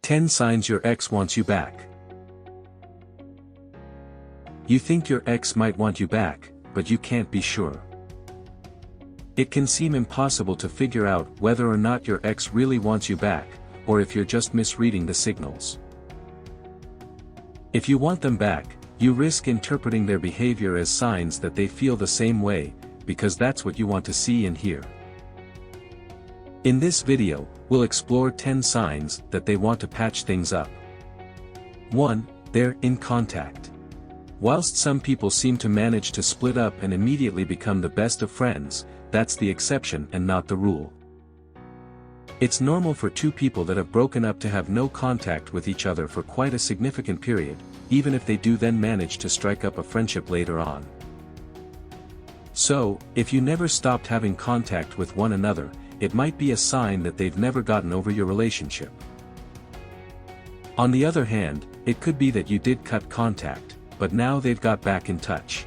10 signs your ex wants you back. You think your ex might want you back, but you can't be sure. It can seem impossible to figure out whether or not your ex really wants you back, or if you're just misreading the signals. If you want them back, you risk interpreting their behavior as signs that they feel the same way, because that's what you want to see and hear. In this video, we'll explore 10 signs that they want to patch things up. 1. They're in contact. Whilst some people seem to manage to split up and immediately become the best of friends, that's the exception and not the rule. It's normal for two people that have broken up to have no contact with each other for quite a significant period, even if they do then manage to strike up a friendship later on. So, if you never stopped having contact with one another, it might be a sign that they've never gotten over your relationship. On the other hand, it could be that you did cut contact, but now they've got back in touch.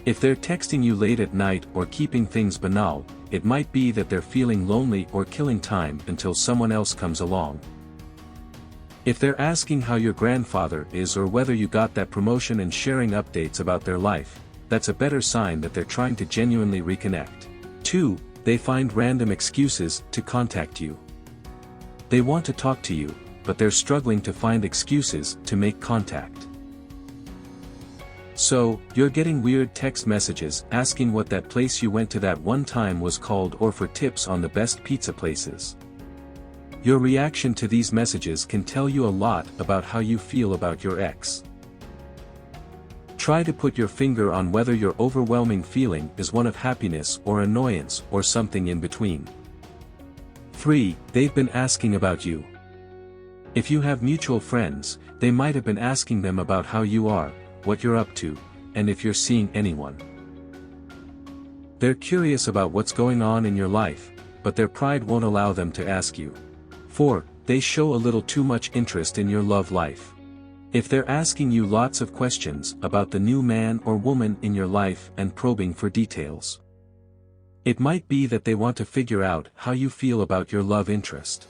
If they're texting you late at night or keeping things banal, it might be that they're feeling lonely or killing time until someone else comes along. If they're asking how your grandfather is or whether you got that promotion and sharing updates about their life, that's a better sign that they're trying to genuinely reconnect. 2. They find random excuses to contact you. They want to talk to you, but they're struggling to find excuses to make contact. So, you're getting weird text messages asking what that place you went to that one time was called or for tips on the best pizza places. Your reaction to these messages can tell you a lot about how you feel about your ex. Try to put your finger on whether your overwhelming feeling is one of happiness or annoyance or something in between. 3. They've been asking about you. If you have mutual friends, they might have been asking them about how you are, what you're up to, and if you're seeing anyone. They're curious about what's going on in your life, but their pride won't allow them to ask you. 4. They show a little too much interest in your love life. If they're asking you lots of questions about the new man or woman in your life and probing for details, it might be that they want to figure out how you feel about your love interest,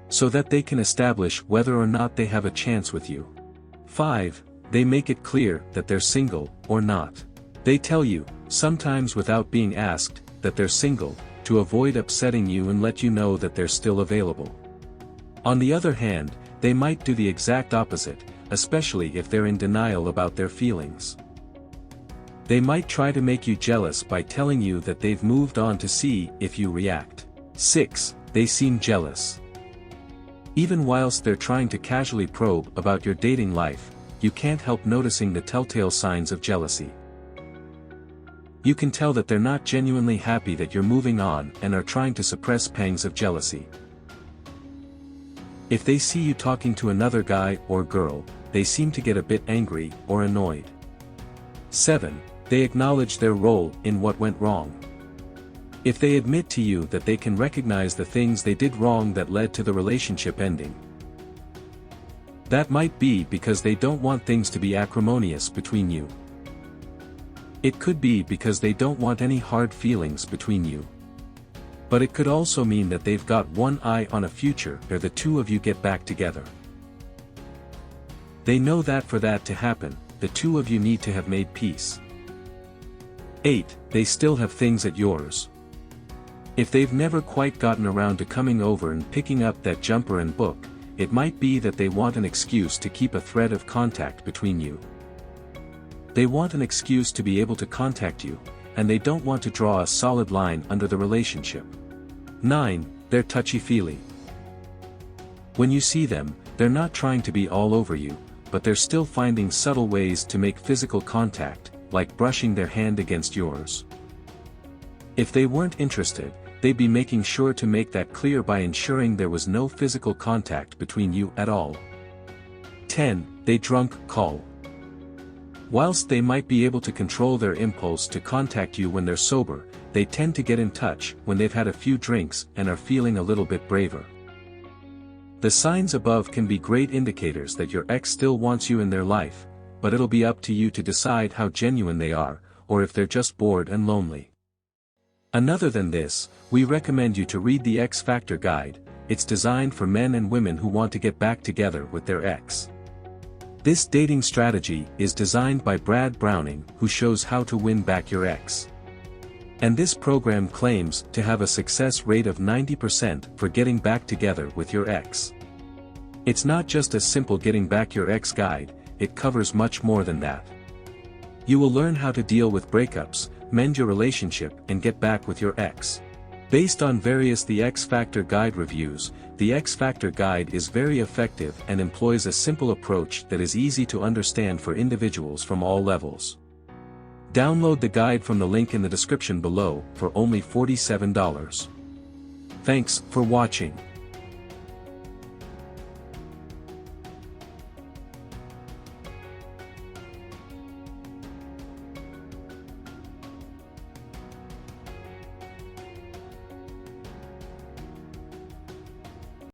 so that they can establish whether or not they have a chance with you. 5. They make it clear that they're single, or not. They tell you, sometimes without being asked, that they're single, to avoid upsetting you and let you know that they're still available. On the other hand, they might do the exact opposite, especially if they're in denial about their feelings. They might try to make you jealous by telling you that they've moved on to see if you react. 6. They seem jealous. Even whilst they're trying to casually probe about your dating life, you can't help noticing the telltale signs of jealousy. You can tell that they're not genuinely happy that you're moving on and are trying to suppress pangs of jealousy. If they see you talking to another guy or girl, they seem to get a bit angry or annoyed. 7. They acknowledge their role in what went wrong. If they admit to you that they can recognize the things they did wrong that led to the relationship ending, that might be because they don't want things to be acrimonious between you. It could be because they don't want any hard feelings between you. But it could also mean that they've got one eye on a future where the two of you get back together. They know that for that to happen, the two of you need to have made peace. 8. They still have things at yours. If they've never quite gotten around to coming over and picking up that jumper and book, it might be that they want an excuse to keep a thread of contact between you. They want an excuse to be able to contact you, and they don't want to draw a solid line under the relationship. 9. They're touchy-feely. When you see them, they're not trying to be all over you, but they're still finding subtle ways to make physical contact, like brushing their hand against yours. If they weren't interested, they'd be making sure to make that clear by ensuring there was no physical contact between you at all. 10. They drunk call. Whilst they might be able to control their impulse to contact you when they're sober, they tend to get in touch when they've had a few drinks and are feeling a little bit braver. The signs above can be great indicators that your ex still wants you in their life, but it'll be up to you to decide how genuine they are, or if they're just bored and lonely. Another than this, we recommend you to read the X Factor Guide, it's designed for men and women who want to get back together with their ex. This dating strategy is designed by Brad Browning, who shows how to win back your ex. And this program claims to have a success rate of 90% for getting back together with your ex. It's not just a simple getting back your ex guide, it covers much more than that. You will learn how to deal with breakups, mend your relationship and get back with your ex. Based on various The X Factor Guide reviews, the X Factor Guide is very effective and employs a simple approach that is easy to understand for individuals from all levels. Download the guide from the link in the description below for only $47. Thanks for watching.